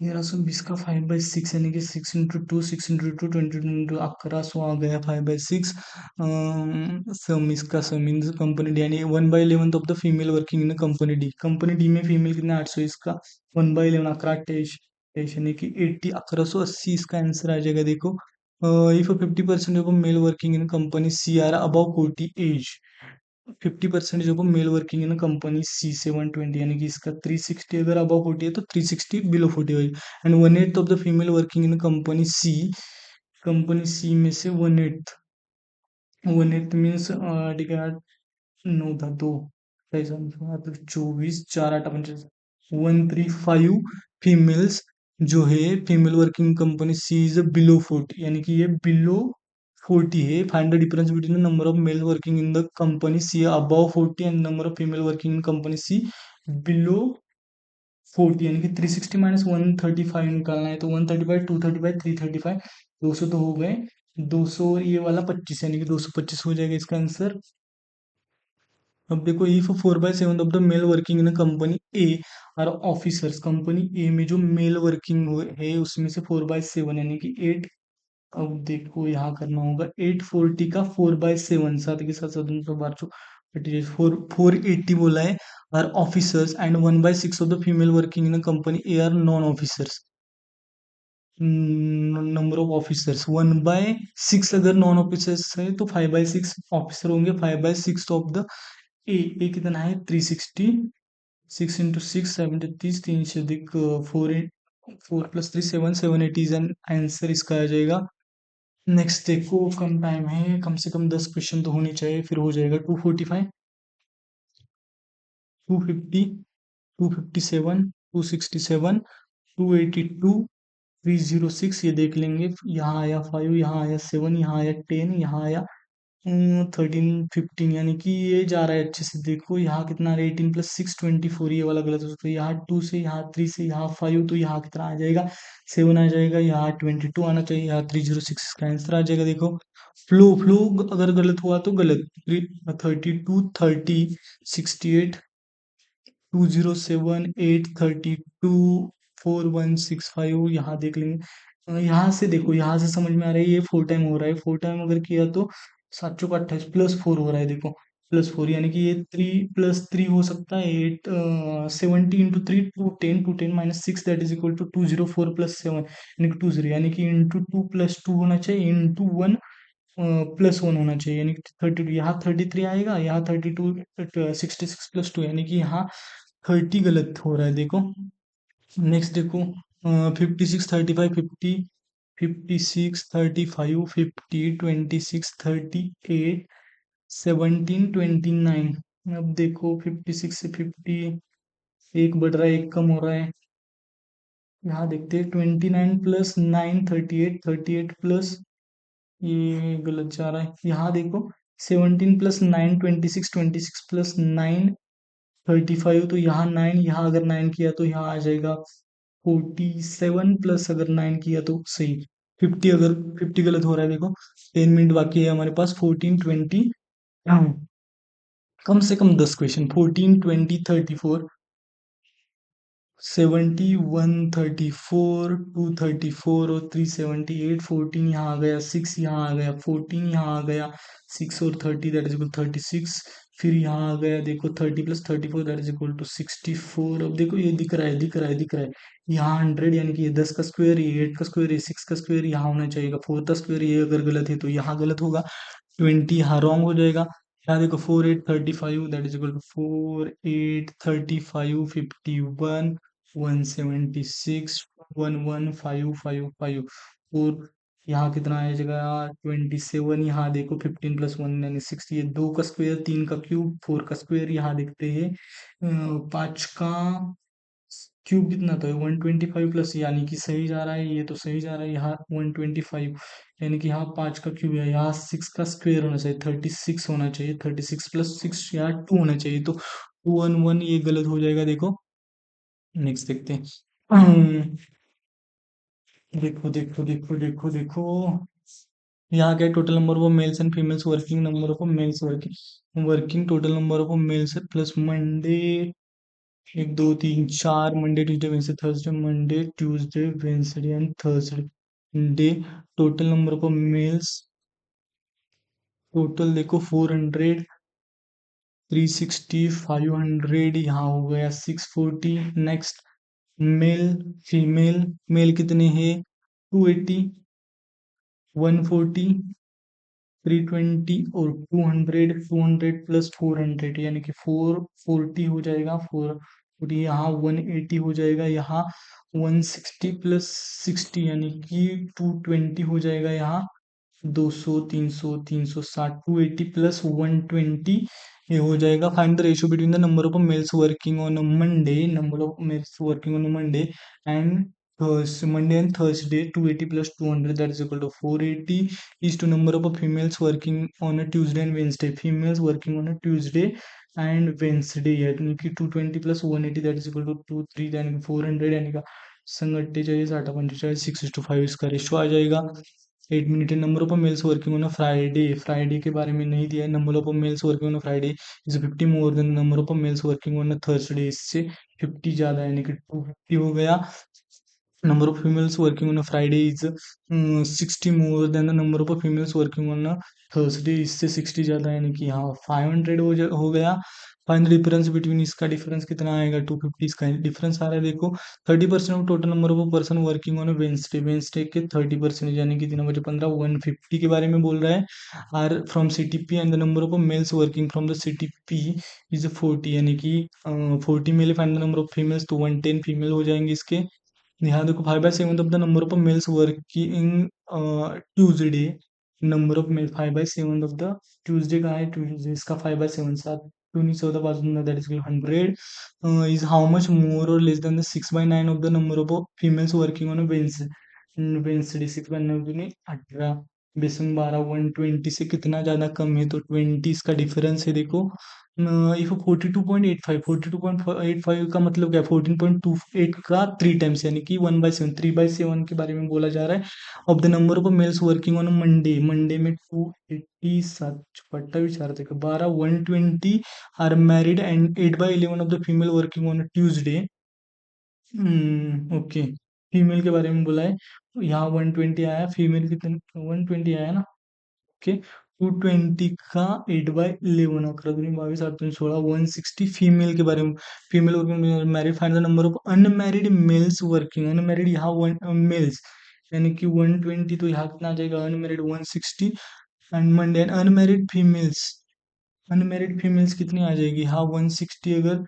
1320 का 5/6, यानी कि 6 × 2 6 × 2 22 1100 आ गया 5/6। सम इसका सम इन कंपनी डी, यानी 1/11 of the female working in company D. Company D में फीमेल कितना 800, इसका 1/11 11 28, यानी कि 80 1180, इसका आंसर आ जाएगा। देखो if 50% of male working in company C are above 40 age, 50% जो male working in company C 720, यानी कि इसका 360 अगर अबव 40 है तो 360 बिलो 40 होगी। And 1/8 of the female working in company C, company C में से 1/8, 1/8 मीन्स ठीक है, 9 था 2 24 4 8 50, 135 फीमेल्स जो है female working company C is below 40, यानी कि ये बिलो 40 है। Find the difference between the number of male working in the company C above 40 and number of female working in company C below 40 यानी कि 360 minus 135 निकालना है, तो 135, 235, 335, 200 तो हो गए, 200 और ये वाला 25 यानी कि 225 हो जाएगा इसका आंसर। अब देखो, if 4/7 of the male working in company A are officers, company A में जो मेल वर्किंग है उसमें से 4/7 यानी कि 8। अब देखो यहाँ करना होगा 840 का 4/7, साथ के साथ साथ 480 बोला है। Are officers and 1/6 of the female working in company A are non officers. Number of officers 1/6, अगर नॉन ऑफिसर्स है तो 5/6 ऑफिसर होंगे। 5/6 ऑफ द ए कितना है 360, 6 × 6 730, 3 से अधिक 4 + 3 7, 780 एन आंसर इसका आ जाएगा। नेक्स्ट देखो, कम टाइम है, कम से कम 10 क्वेश्चन तो होने चाहिए, फिर हो जाएगा। 245, 250, 257, 267, 282, 306, ये देख लेंगे। यहाँ आया 5, यहाँ आया 7, यहाँ आया 10, यहाँ आया 13, 15, यानी कि ये जा रहा है अच्छे से। देखो यहाँ कितना आ रहा है, 18 + 6 24, ये वाला गलत हो सकता है। यहाँ 2 से, यहाँ 3 से, यहाँ 5, तो यहाँ कितना आ जाएगा 7 आ जाएगा। यहाँ 22 आना चाहिए, यहाँ 306 का आंसर आ जाएगा। देखो फ्लो फ्लो अगर गलत हुआ तो गलत। 32, 30, 68, 207, 832, 4165, यहाँ देख लेंगे। यहाँ से देखो, यहाँ से समझ में आ रहा है ये 4 टाइम हो रहा है। 4 टाइम अगर किया तो 7 × 28 +4 हो रहा है। देखो +4 यानी कि ये 3 + 3 हो सकता है 8, 70 × 3 210, 210 - 6 दैट इज इक्वल टू 204 + 7 यानी कि 20, यानी कि इंटू 2 + 2 होना चाहिए, इंटू 1 +1 होना चाहिए, यानी कि 32। यहाँ 33 आएगा, यहाँ 32, 66 + 2 यानी कि यहाँ 30 गलत हो रहा है। देखो नेक्स्ट देखो, 56, 35, 50, 56, 35, 50, 26, 38, 17, 29। अब देखो 56 से 50, एक बढ़ रहा है, एक कम हो रहा है। यहाँ देखते हैं 29 + 9, 38, 38 प्लस, ये गलत जा रहा है। यहाँ देखो 17 + 9, 26, 26 + 9, 35, तो यहाँ 9, यहाँ अगर 9 किया तो यहाँ आ जाएगा 47, प्लस अगर 9 किया तो सही 50, अगर 50 गलत हो रहा है। देखो 10 मिनट बाकी है हमारे पास। 14, 20, कम से कम 10 क्वेश्चन। 14, 20, 34, 70, 134, 234 और 378, 14 यहाँ आ गया, 6 यहाँ आ गया, 14 यहाँ आ गया, 6 और 30 दैट इज इक्वल 36, फिर यहाँ आ गया देखो 30 + 34 दैट इज इक्वल टू 64। अब देखो ये दिख रहा है, दिख रहा है, दिख रहा है। यहाँ 100 यानी कि ये 10 का स्क्वायर, ये 8 का स्क्वायर, ये 6 का स्क्वायर यहाँ होना चाहिए। 4 का स्क्वायर ये अगर गलत है तो यहाँ गलत होगा। 20 यहाँ रॉन्ग हो जाएगा। यहाँ देखो 4, 8, 35 दैट इज इक्वल टू 4, 8, 35, 51, 176, 11555, और यहाँ कितना आ जाएगा 27। यहाँ देखो 15 + 1 यानी 6, ये 2 का स्क्वायर, 3 का क्यूब, 4 का स्क्वायर। यहाँ देखते हैं 5 का क्यूब कितना, तो 125 प्लस, यानी कि सही जा रहा है, ये तो सही जा रहा है। यहाँ 125 यानी कि यहाँ 5 का क्यूब है, यहाँ 6 का स्क्वायर होना चाहिए, 36 होना चाहिए। 36 + 6 यहाँ 2 होना चाहिए, तो 211 ये गलत हो जाएगा। देखो नेक्स्ट देखते हैं। देखो देखो देखो देखो देखो, यहाँ क्या total number of mails and females working, number of males working, working total number of mails plus Monday, 1 2 3 4, Monday Tuesday Wednesday Thursday, Monday Tuesday Wednesday and Thursday. Total number of mails, total देखो 400, 360, 500, यहाँ हो गया 640। Next male female, mail कितने हैं 280, 140, 320 और 200। 200 + 400 यानी कि 440 हो जाएगा। 440 यहाँ 180 हो जाएगा। यहाँ 160 + 60 यानी कि 220 हो जाएगा। यहाँ 200, 300, 360, 280 + 120 ये हो जाएगा। Find the ratio between the number of males working on Monday, number of males working on Monday and Monday and Thursday, 280 + 200 that is equal to 480 is to number of females working on a Tuesday and Wednesday. Females working on a Tuesday and Wednesday यानी कि 220 plus 180 that is equal to 3 यानी कि 400 यानी का संग 48 48 6:5 इसका ratio आ जाएगा। 8 minute number of males working on Friday, Friday के बारे में नहीं दिया है। Number of males working on Friday is 50 more than number of males working on Thursday, इससे 50 ज़्यादा यानी कि 250 हो गया। number of females working on a Friday is 60 more than the number of females working on a Thursday, इससे 60 ज़्यादा यानी कि यहाँ 500 हो गया। फाइंड डिफरेंस बिटवीन, इसका डिफरेंस कितना आएगा 250, इसका डिफरेंस आ रहा है देखो 30% of total number of person working on Wednesday, Wednesday के 30% यानी कि 3 बजे 15 150 के बारे में बोल रहा है। Are from CTP and the number of males working from the CTP is 40 यानी कि 40 male, find the number of females तो 110 फीमेल हो जाएंगे इसके। यहाँ देखो 5/7 of the number of males working Tuesday, number of male 5/7 of the Tuesday का है, ट्यूजडे इसका 5/7 सात to 14 that is 100 is how much more और less than the 6/9 of the number of females working on Wednesday 6/9 दूनी 18 बेसन 12 120 से कितना ज़्यादा कम है तो 20 इसका डिफरेंस है देखो। इफ 42.85 का मतलब क्या है 14.28 का 3 टाइम्स यानी कि 1/7 3/7 के बारे में बोला जा रहा है। Of the number of males working on Monday, Monday में 280 7 पट्टा विचार देखो 12 120 are married and 8/11 of the female working on Tuesday. Okay, female के बारे में बोला है यहाँ 120 आया, फीमेल कितने 120 आया ना। ओके, 220 का 8/11 11 22 8 16 160 फीमेल के बारे में, female working married, find the number of unmarried males working, unmarried यहाँ वन मेल्स यानी कि 120 तो यहाँ कितना आ जाएगा unmarried 160 and Monday unmarried females, unmarried females कितनी आ जाएगी हाँ 160 अगर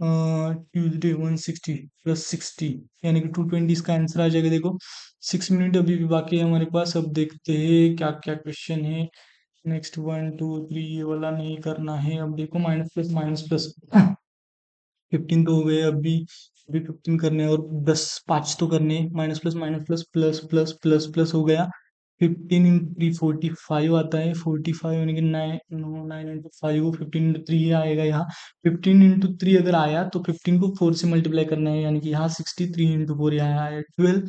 ट्यूजडे 160 प्लस 60 यानी कि 220 इसका आंसर आ जाएगा देखो। 6 मिनट अभी भी बाकी है हमारे पास, अब देखते हैं क्या क्या क्वेश्चन है। नेक्स्ट 1 2 3 ये वाला नहीं करना है, अब देखो माइनस प्लस 15 तो हो गए, अभी 15 करने हैं और 10 5 तो करने हैं। Minus plus plus plus plus plus हो गया। 15 × 3 45 आता है, 45 यानी कि 9 15 × 3 आएगा यहाँ। 15 × 3 अगर आया तो 15 को 4 से मल्टीप्लाई करना है यानी कि यहाँ 63 × 4 यहाँ आया 12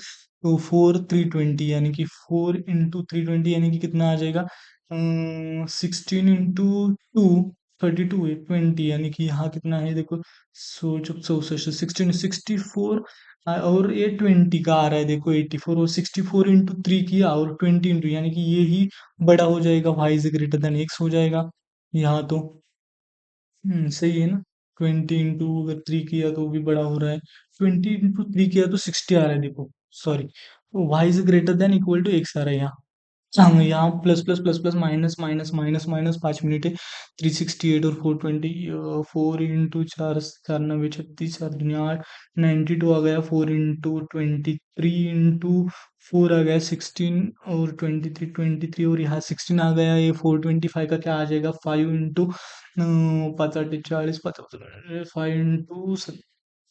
तो 4 320 यानी कि 4 × 320 यानी कि कितना आ जाएगा 16 × 2 32 है 20 यानी कि यहाँ कितना है देखो सोचो 16 64 और ये 20 का आ रहा है देखो 84 और 64 × 3 किया और 20 इंटू यानी कि ये ही बड़ा हो जाएगा, Y is greater than X हो जाएगा यहाँ तो। सही है ना। 20 × 3 किया तो भी बड़ा हो रहा है, 20 × 3 किया तो 60 आ रहा है देखो, sorry Y is greater than equal to X आ रहा है यहाँ। यहाँ plus plus plus plus minus minus minus minus 5 minute है। 368 और 420 4 × 4 4 9 36 4 दुनिया 8 92 आ गया। 4 × 23 × 4 आ गया 16 और 23 और यहाँ 16 आ गया। ये 425 का क्या आ जाएगा 5 × 5 = 40 5 × 7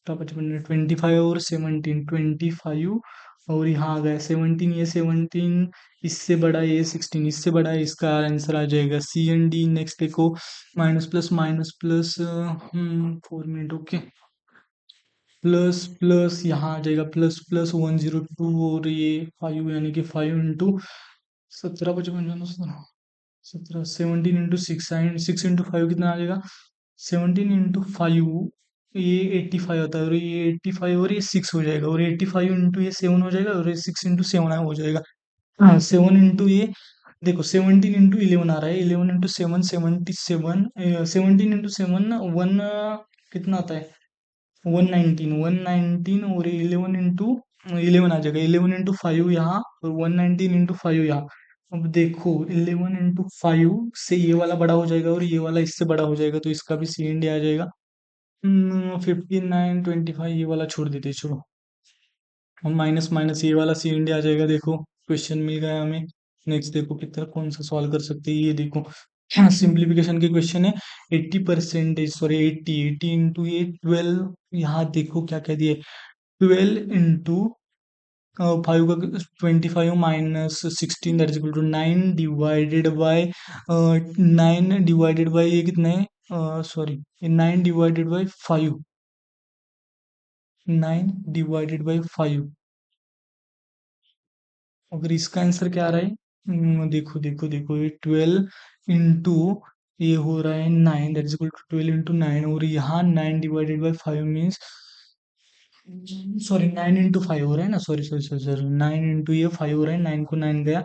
25 और 17 25 और यहाँ आ गया 17, ये 17 इससे बड़ा है, ये 16 इससे बड़ा है, इसका आंसर आ जाएगा C&D। नेक्स्ट देखो minus plus 4 minute okay, plus plus यहाँ आ जाएगा प्लस प्लस 102 और ये 5 यानी कि 5 × 17 17 × 6 6 × 5 कितना आ जाएगा 17 × 5 ये 85 होता है और ये 85 और ये 6 हो जाएगा और 85 इंटू ये 7 हो जाएगा और ये 6 × 7 हो जाएगा। हाँ 7 इंटू ये देखो 17 × 11 आ रहा है, 11 × 7 77 17 × 7 वन कितना आता है 119 और 11 × 11 आ जाएगा 11 × 5 यहाँ और 119 × 5 यहाँ। अब देखो 11 × 5 से ये वाला बड़ा हो जाएगा और ये वाला इससे बड़ा हो जाएगा तो इसका भी C&D आ जाएगा। 59 25 ये वाला छोड़ देते चलो, और माइनस माइनस ये वाला C&D आ जाएगा देखो, क्वेश्चन मिल गया हमें। नेक्स्ट देखो कितना कौन सा सॉल्व कर सकते हैं, ये देखो सिंप्लीफिकेशन के क्वेश्चन है। 80% सॉरी 80 इंटू ये 12 यहाँ देखो क्या कह दिए 12 इंटू 5 का 25 minus 16 that is equal to 9 divided by 9 divided by ये कितना है sorry, 9 divided by 5, 9 divided by 5। अगर इसका आंसर क्या आ रहा है, देखो देखो देखो, ये 12 इंटू, ये हो रहा है 9, that is equal to 12 into 9, और यहाँ 9 divided by 5 means, sorry 9 into 5 हो रहा है ना, sorry sorry sorry sorry, 9 into ये 5 हो रहा है, 9 को 9 गया,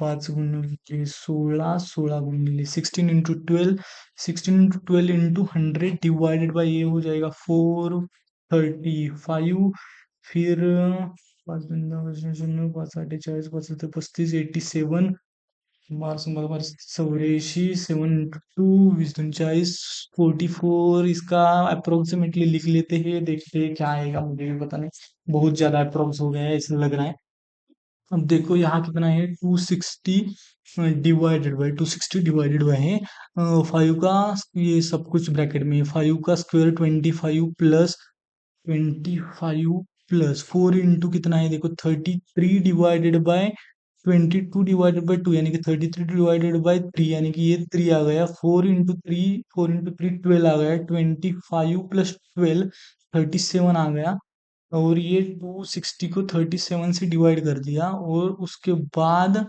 5 गुणिले 16, 16 गुणिले 16 into 12, 16 into 12 into 100 divided by ये हो जाएगा 435, फिर 5 5 साढ़े 40, 5 35 87, 84, 7 इंटू 2, 20 39, 44, इसका अप्रोक्सीमेटली लिख लेते हैं, देखते हैं क्या आएगा, मुझे भी पता नहीं, बहुत ज्यादा अप्रोक्स हो गया है ऐसा लग रहा है। अब देखो यहाँ कितना है, 260 डिवाइडेड बाई है, 5 का, ये सब कुछ ब्रैकेट में है, 5 का स्क्वायर 25 प्लस 4 इंटू कितना है, देखो 33 डिवाइडेड बाय 22 यानी कि 33 डिवाइडेड बाय 3, यानी कि ये 3 आ गया, 4 इंटू 3 12 आ गया, 25 प्लस 12 37 आ गया, और ये 260 को 37 से डिवाइड कर दिया, और उसके बाद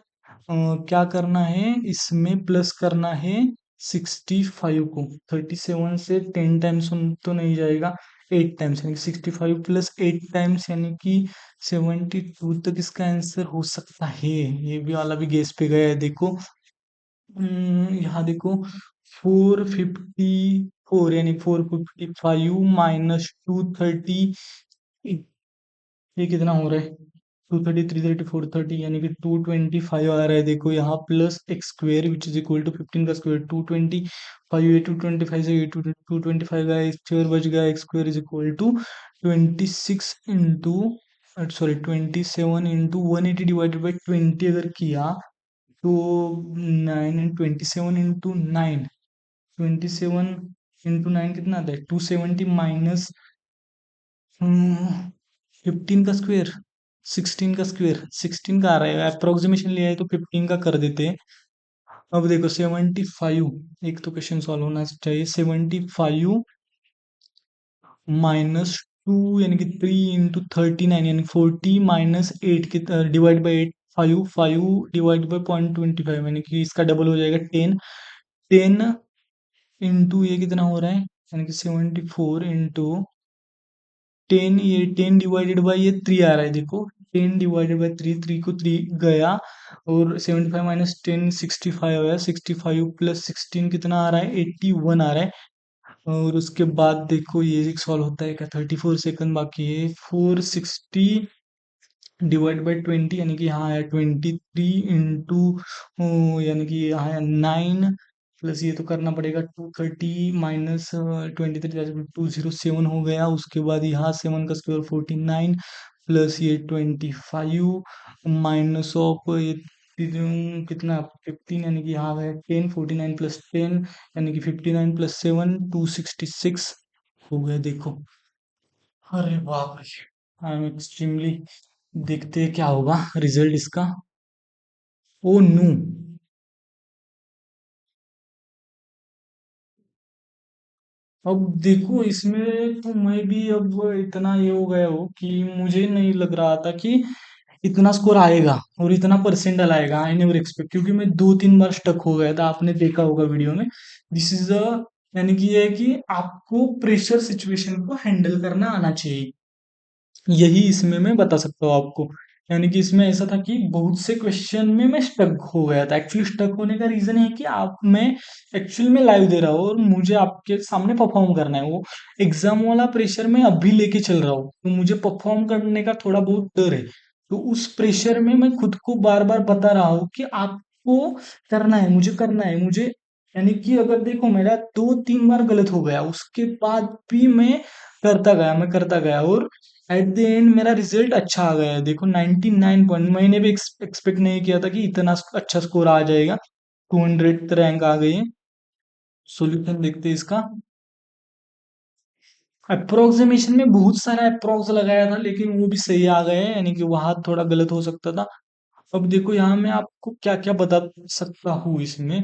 क्या करना है, इसमें प्लस करना है 65 को, 37 से 10 टाइम्स तो नहीं जाएगा, 8 टाइम्स, यानी कि 65 प्लस 8 टाइम्स, यानी कि 72 तक इसका आंसर हो सकता है। ये भी वाला भी गेस पे गया है, देखो यहाँ देखो 454, यानी 455 - 230, ये कितना हो रहा है, 230, 330, 430, यानी कि 225 आ रहा है, देखो यहाँ plus X square which is equal to 15 का स्क्वेयर, 225, ये 225 से ये 225 का एक्स स्क्वेयर बच गया, X square is equal to 26 into, sorry 27 into 180 divided by 20 अगर किया तो 27 इंटू 9, 27 इंटू 9 कितना आता है, 270 माइनस 15 का स्क्वायर, 16 का आ रहा है, अप्रोक्सीमेशन लिया है तो 15 का कर देते हैं। अब देखो 75, एक तो क्वेश्चन सॉल्व होना चाहिए, 75 -2, यानी कि 3 इंटू 39, यानी 40 - 8 के डिवाइड बाई 8, 5 डिवाइड बाई 0.25, यानी कि इसका डबल हो जाएगा 10 इंटू ये कितना हो रहा है, यानी कि 74 इंटू 10, ये 10 डिवाइडेड बाई ये 3 आ रहा है, देखो 10 डिवाइडेड बाई 3, 3 को 3 गया, और 75 - 10 65 आया, 65 प्लस 16 कितना आ रहा है, 81 आ रहा है, और उसके बाद देखो ये सॉल्व होता है क्या, 34 सेकंड बाकी है, 460 डिवाइड बाई 20, यानी कि यहाँ आया 23 इंटू, यानी कि यहाँ आया 9, प्लस ये तो करना पड़ेगा 230 माइनस 23, 207 हो गया, उसके बाद यहाँ 7 का स्क्वायर 49, प्लस ये 25 माइनस ऑफ ये कितना 15, यानी कि यहाँ गया 10, 49 प्लस 10, यानी कि 59 प्लस 7, 266 हो गया, देखो, अरे बाप रे, आई एम एक्सट्रीमली, देखते हैं क्या होगा रिजल्ट इसका, ओ नो। अब देखो इसमें तो मैं भी अब इतना ये हो गया हो कि मुझे नहीं लग रहा था कि इतना स्कोर आएगा और इतना परसेंट आएगा, आई नेवर एक्सपेक्ट, क्योंकि मैं 2 3 बार स्टक हो गया था, आपने देखा होगा वीडियो में, दिस इज अ, यानी कि ये है कि आपको प्रेशर सिचुएशन को हैंडल करना आना चाहिए, यही इसमें मैं बता सकता हूँ आपको, यानी कि इसमें ऐसा था कि बहुत से क्वेश्चन में मैं स्टक हो गया था, एक्चुअली स्टक होने का रीजन है कि आप मैं एक्चुअल में लाइव दे रहा हूँ और मुझे आपके सामने परफॉर्म करना है, वो एग्जाम वाला प्रेशर मैं अभी लेके चल रहा हूँ, तो मुझे परफॉर्म करने का थोड़ा बहुत डर है, तो उस प्रेशर में मैं खुद को बार बार बता रहा हूँ कि आपको करना है मुझे, यानी कि अगर देखो मेरा 2 3 बार गलत हो गया, उसके बाद भी मैं करता गया, और एट द एंड मेरा रिजल्ट अच्छा आ गया है, देखो 99 पॉइंट, मैंने भी एक्सपेक्ट नहीं किया था कि इतना अच्छा स्कोर आ जाएगा, 200 रैंक आ गई है। सॉल्यूशन देखते हैं इसका, अप्रोक्सीमेशन में बहुत सारा अप्रोक्स लगाया था लेकिन वो भी सही आ गए हैं, यानी कि वहां थोड़ा गलत हो सकता था। अब देखो यहाँ मैं आपको क्या क्या बता सकता हूँ इसमें,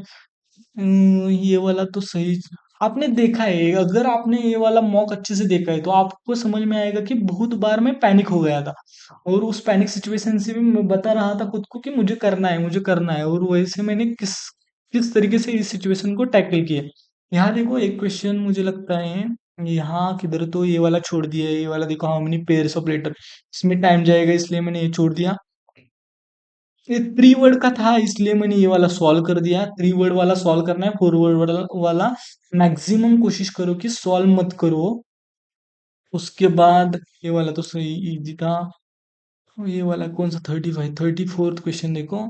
ये वाला तो सही, आपने देखा है, अगर आपने ये वाला मॉक अच्छे से देखा है तो आपको समझ में आएगा कि बहुत बार मैं पैनिक हो गया था, और उस पैनिक सिचुएशन से भी मैं बता रहा था खुद को कि मुझे करना है, मुझे करना है, और वैसे मैंने किस किस तरीके से इस सिचुएशन को टैकल किया। यहाँ देखो एक क्वेश्चन मुझे लगता है, यहाँ किधर तो ये वाला छोड़ दिया है, ये वाला देखो how many pairs of letter, इसमें टाइम जाएगा इसलिए मैंने ये छोड़ दिया। ये 3 वर्ड का था इसलिए मैंने ये वाला सॉल्व कर दिया। 3 वर्ड वाला सॉल्व करना है, 4 वर्ड वाला मैक्सिमम कोशिश करो कि सॉल्व मत करो। उसके बाद ये वाला तो सही इजी था। ये वाला कौन सा 34th क्वेश्चन देखो,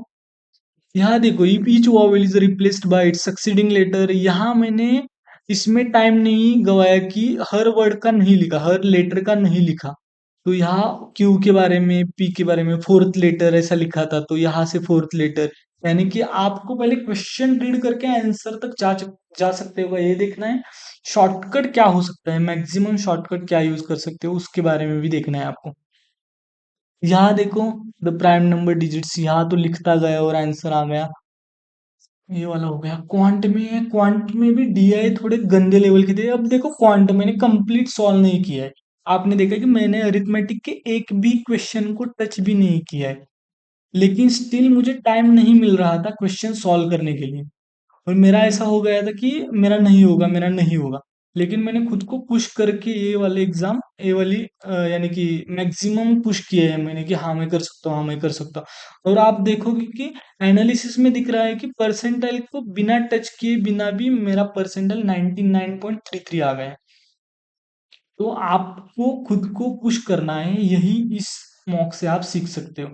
यहाँ देखो if each vowel is replaced by its succeeding letter, यहाँ मैंने इसमें टाइम नहीं गवाया कि हर वर्ड का नहीं लिखा, हर लेटर का नहीं लिखा। तो यहाँ क्यू के बारे में, पी के बारे में फोर्थ लेटर ऐसा लिखा था, तो यहाँ से फोर्थ लेटर, यानी कि आपको पहले क्वेश्चन रीड करके आंसर तक जा सकते हो, ये देखना है। शॉर्टकट क्या हो सकता है, मैक्सिमम शॉर्टकट क्या यूज कर सकते हो, उसके बारे में भी देखना है आपको। यहाँ देखो द प्राइम नंबर डिजिट्स, यहाँ तो लिखता गया और आंसर आ गया। ये वाला हो गया। क्वांट में भी डीआई थोड़े गंदे लेवल के थे। अब देखो क्वांट मैंने कंप्लीट सॉल्व नहीं किया है, आपने देखा कि मैंने अरिथमेटिक के एक भी क्वेश्चन को टच भी नहीं किया है, लेकिन स्टिल मुझे टाइम नहीं मिल रहा था क्वेश्चन सॉल्व करने के लिए, और मेरा ऐसा हो गया था कि मेरा नहीं होगा, मेरा नहीं होगा। लेकिन मैंने खुद को पुश करके ये वाले एग्जाम, ये वाली यानी कि मैक्सिमम पुश किया है मैंने कि हाँ मैं कर सकता हूँ, हाँ मैं कर सकता हूँ। और आप देखोगे कि एनालिसिस में दिख रहा है कि परसेंटाइल को बिना टच किए बिना भी मेरा परसेंटाइल 99.33 आ गया है। तो आपको खुद को पुश करना है, यही इस मॉक से आप सीख सकते हो।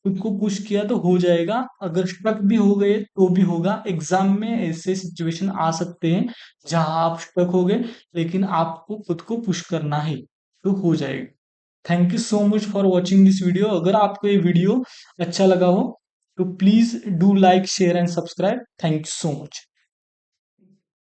खुद को पुश किया तो हो जाएगा, अगर स्ट्रक भी हो गए तो भी होगा। एग्जाम में ऐसे सिचुएशन आ सकते हैं जहां आप स्ट्रक हो गए, लेकिन आपको खुद को पुश करना है तो हो जाएगा। Thank you so much for watching this video. अगर आपको ये वीडियो अच्छा लगा हो तो please do like share and subscribe. Thank you so much.